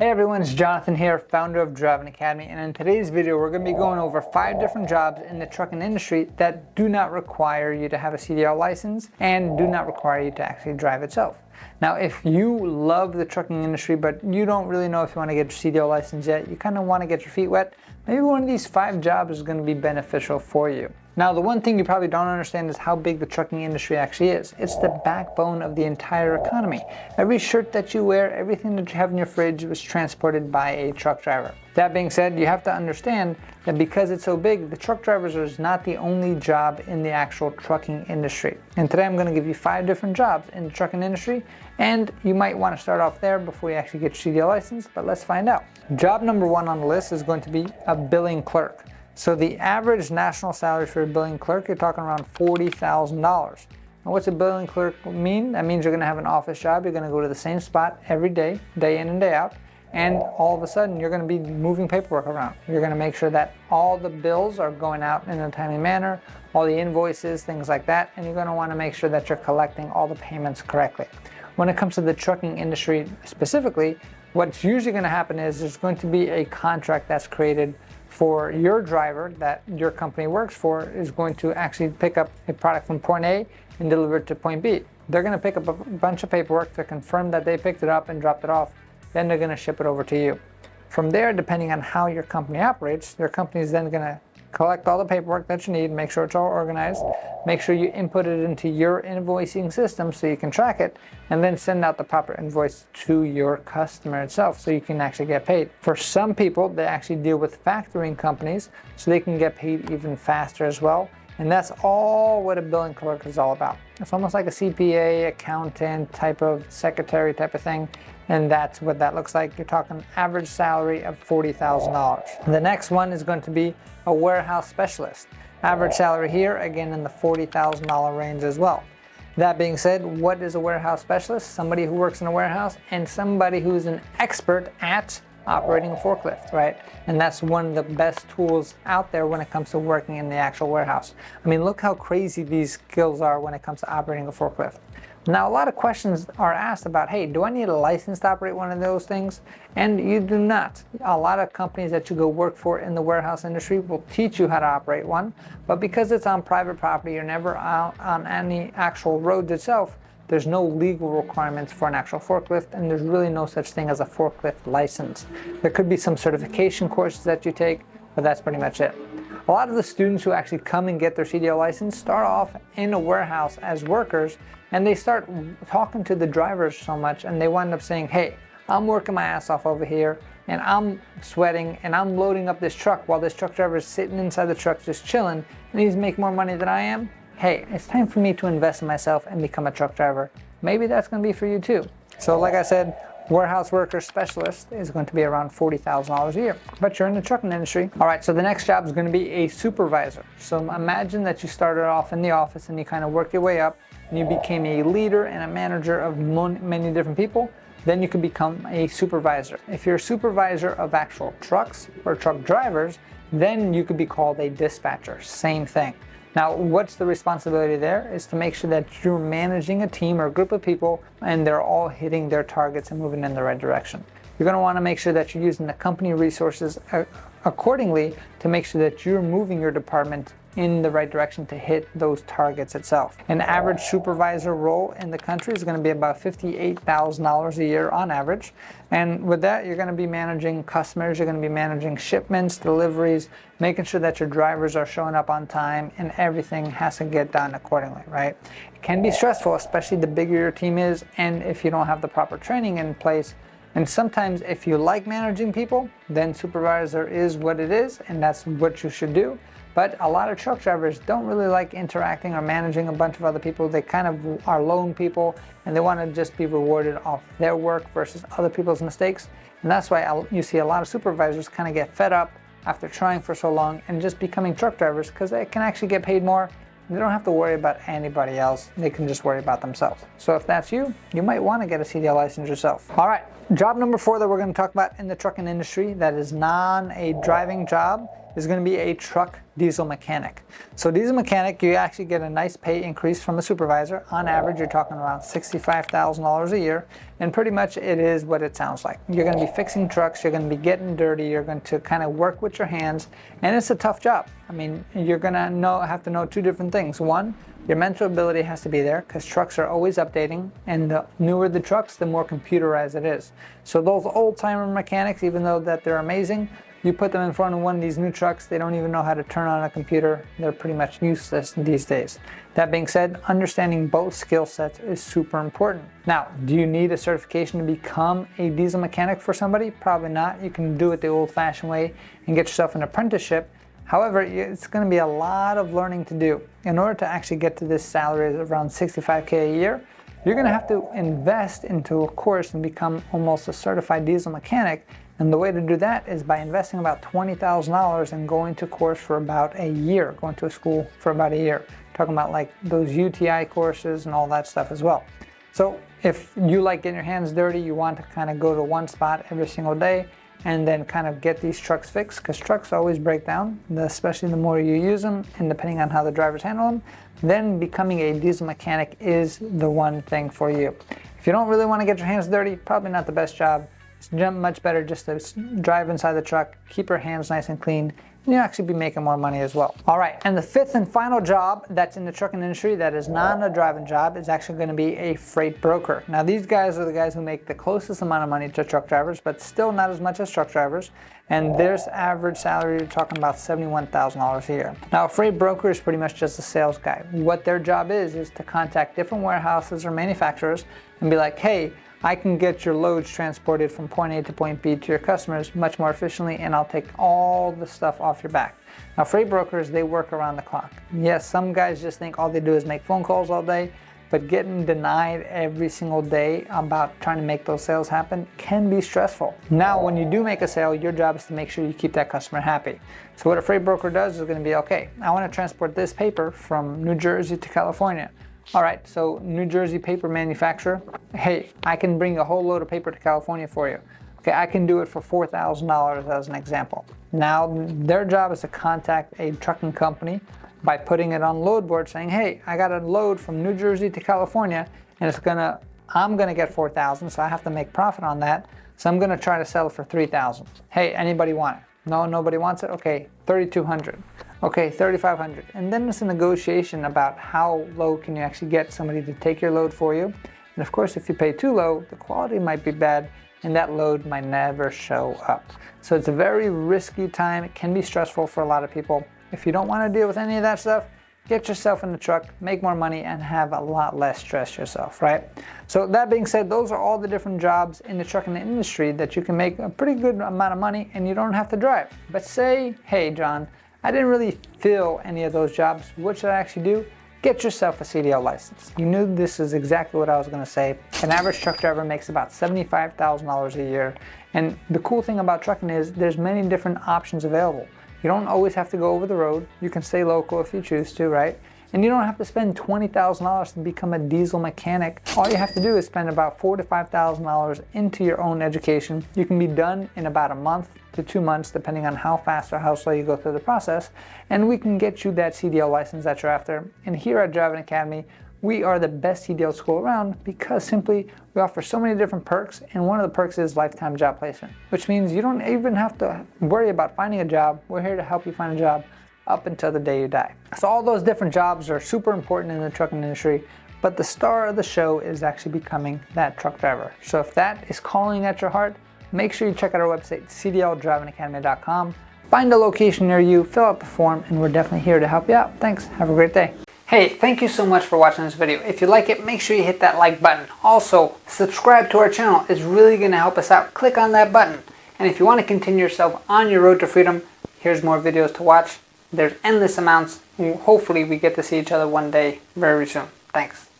Hey everyone, it's Jonathan here, founder of Driving Academy, and in today's video we're going to be going over 5 different jobs in the trucking industry that do not require you to have a CDL license and do not require you to actually drive itself. Now if you love the trucking industry but you don't really know if you want to get your CDL license yet, you kind of want to get your feet wet, maybe one of these 5 jobs is going to be beneficial for you. Now the one thing you probably don't understand is how big the trucking industry actually is. It's the backbone of the entire economy. Every shirt that you wear, everything that you have in your fridge was transported by a truck driver. That being said, you have to understand that because it's so big, the truck drivers is not the only job in the actual trucking industry. And today I'm going to give you 5 different jobs in the trucking industry, and you might want to start off there before you actually get your CDL license, but let's find out. Job number 1 on the list is going to be a billing clerk. So the average national salary for a billing clerk, you're talking around $40,000. Now what's a billing clerk mean? That means you're going to have an office job. You're going to go to the same spot every day, day in and day out, and all of a sudden you're going to be moving paperwork around. You're going to make sure that all the bills are going out in a timely manner, all the invoices, things like that, and you're going to want to make sure that you're collecting all the payments correctly. When it comes to the trucking industry specifically, what's usually going to happen is there's going to be a contract that's created for your driver that your company works for is going to actually pick up a product from point A and deliver it to point B. They're going to pick up a bunch of paperwork to confirm that they picked it up and dropped it off. Then they're going to ship it over to you. From there, depending on how your company operates, your company is then going to collect all the paperwork that you need, make sure it's all organized, make sure you input it into your invoicing system so you can track it, and then send out the proper invoice to your customer itself so you can actually get paid. For some people, they actually deal with factoring companies so they can get paid even faster as well. And that's all what a billing clerk is all about. It's almost like a CPA, accountant type of secretary type of thing. And that's what that looks like. You're talking average salary of $40,000. The next one is going to be a warehouse specialist. Average salary here, again, in the $40,000 range as well. That being said, what is a warehouse specialist? Somebody who works in a warehouse and somebody who's an expert at operating a forklift, right? And that's one of the best tools out there when it comes to working in the actual warehouse. I mean, look how crazy these skills are when it comes to operating a forklift. Now, a lot of questions are asked about, hey, do I need a license to operate one of those things? And you do not. A lot of companies that you go work for in the warehouse industry will teach you how to operate one, but because it's on private property, you're never out on any actual roads itself, there's no legal requirements for an actual forklift, and there's really no such thing as a forklift license. There could be some certification courses that you take, but that's pretty much it. A lot of the students who actually come and get their CDL license start off in a warehouse as workers, and they start talking to the drivers so much, and they wind up saying, hey, I'm working my ass off over here, and I'm sweating, and I'm loading up this truck while this truck driver is sitting inside the truck just chilling, and he's making more money than I am. Hey, it's time for me to invest in myself and become a truck driver. Maybe that's going to be for you too. So like I said, warehouse worker specialist is going to be around $40,000 a year, but you're in the trucking industry. All right, so the next job is going to be a supervisor. So imagine that you started off in the office and you kind of worked your way up and you became a leader and a manager of many different people. Then you can become a supervisor. If you're a supervisor of actual trucks or truck drivers, then you could be called a dispatcher. Same thing. Now, what's the responsibility there is to make sure that you're managing a team or a group of people and they're all hitting their targets and moving in the right direction. You're going to want to make sure that you're using the company resources accordingly to make sure that you're moving your department in the right direction to hit those targets itself. An average supervisor role in the country is going to be about $58,000 a year on average. And with that, you're going to be managing customers, you're going to be managing shipments, deliveries, making sure that your drivers are showing up on time and everything has to get done accordingly, right? It can be stressful, especially the bigger your team is and if you don't have the proper training in place. And sometimes if you like managing people, then supervisor is what it is and that's what you should do. But a lot of truck drivers don't really like interacting or managing a bunch of other people. They kind of are lone people and they want to just be rewarded off their work versus other people's mistakes. And that's why you see a lot of supervisors kind of get fed up after trying for so long and just becoming truck drivers because they can actually get paid more. They don't have to worry about anybody else. They can just worry about themselves. So if that's you, you might want to get a CDL license yourself. All right, Job number 4 that we're going to talk about in the trucking industry that is a driving job is going to be a truck diesel mechanic. So diesel mechanic, you actually get a nice pay increase from a supervisor. On average, you're talking around $65,000 a year, and pretty much it is what it sounds like. You're going to be fixing trucks, you're going to be getting dirty, you're going to kind of work with your hands, and it's a tough job. I mean, you're going to have to know 2 different things. One, your mental ability has to be there because trucks are always updating, and the newer the trucks, the more computerized it is. So those old-timer mechanics, even though that they're amazing, you put them in front of one of these new trucks, they don't even know how to turn on a computer. They're pretty much useless these days. That being said, understanding both skill sets is super important. Now, do you need a certification to become a diesel mechanic for somebody? Probably not. You can do it the old-fashioned way and get yourself an apprenticeship. However, it's going to be a lot of learning to do. In order to actually get to this salary of around $65K a year, you're going to have to invest into a course and become almost a certified diesel mechanic. And the way to do that is by investing about $20,000 and going to course for about a year, going to a school for about a year. Talking about like those UTI courses and all that stuff as well. So if you like getting your hands dirty, you want to kind of go to one spot every single day and then kind of get these trucks fixed, because trucks always break down, especially the more you use them and depending on how the drivers handle them, then becoming a diesel mechanic is the one thing for you. If you don't really want to get your hands dirty, probably not the best job. It's much better just to drive inside the truck, keep your hands nice and clean, and you'll actually be making more money as well. All right, and the 5th and final job that's in the trucking industry that is not a driving job is actually going to be a freight broker. Now these guys are the guys who make the closest amount of money to truck drivers, but still not as much as truck drivers. And their average salary, you're talking about $71,000 a year. Now a freight broker is pretty much just a sales guy. What their job is to contact different warehouses or manufacturers and be like, hey, I can get your loads transported from point A to point B to your customers much more efficiently, and I'll take all the stuff off your back. Now freight brokers, they work around the clock. Yes, some guys just think all they do is make phone calls all day, but getting denied every single day about trying to make those sales happen can be stressful. Now when you do make a sale, your job is to make sure you keep that customer happy. So what a freight broker does is going to be, okay, I want to transport this paper from New Jersey to California. All right, so New Jersey paper manufacturer, hey, I can bring a whole load of paper to California for you. Okay, I can do it for $4,000 as an example. Now, their job is to contact a trucking company by putting it on load board saying, hey, I got a load from New Jersey to California, and I'm gonna get $4,000, so I have to make profit on that. So I'm gonna try to sell it for $3,000. Hey, anybody want it? No, nobody wants it? Okay, $3,200. Okay, $3,500. And then it's a negotiation about how low can you actually get somebody to take your load for you. And of course, if you pay too low, the quality might be bad and that load might never show up. So it's a very risky time. It can be stressful for a lot of people. If you don't want to deal with any of that stuff, get yourself in the truck, make more money, and have a lot less stress yourself, right? So that being said, those are all the different jobs in the trucking industry that you can make a pretty good amount of money and you don't have to drive. But say, hey, John, I didn't really fill any of those jobs. What should I actually do? Get yourself a CDL license. You knew this is exactly what I was going to say. An average truck driver makes about $75,000 a year. And the cool thing about trucking is there's many different options available. You don't always have to go over the road. You can stay local if you choose to, right? And you don't have to spend $20,000 to become a diesel mechanic. All you have to do is spend about $4,000 to $5,000 into your own education. You can be done in about a month to 2 months, depending on how fast or how slow you go through the process. And we can get you that CDL license that you're after. And here at Driving Academy, we are the best CDL school around because simply we offer so many different perks, and one of the perks is lifetime job placement, which means you don't even have to worry about finding a job. We're here to help you find a job up until the day you die. So all those different jobs are super important in the trucking industry, but the star of the show is actually becoming that truck driver. So if that is calling at your heart, make sure you check out our website, cdldrivingacademy.com. Find a location near you, fill out the form, and we're definitely here to help you out. Thanks, have a great day. Hey, thank you so much for watching this video. If you like it, make sure you hit that like button. Also, subscribe to our channel. It's really going to help us out. Click on that button. And if you want to continue yourself on your road to freedom, here's more videos to watch. There's endless amounts. Hopefully we get to see each other one day very soon. Thanks.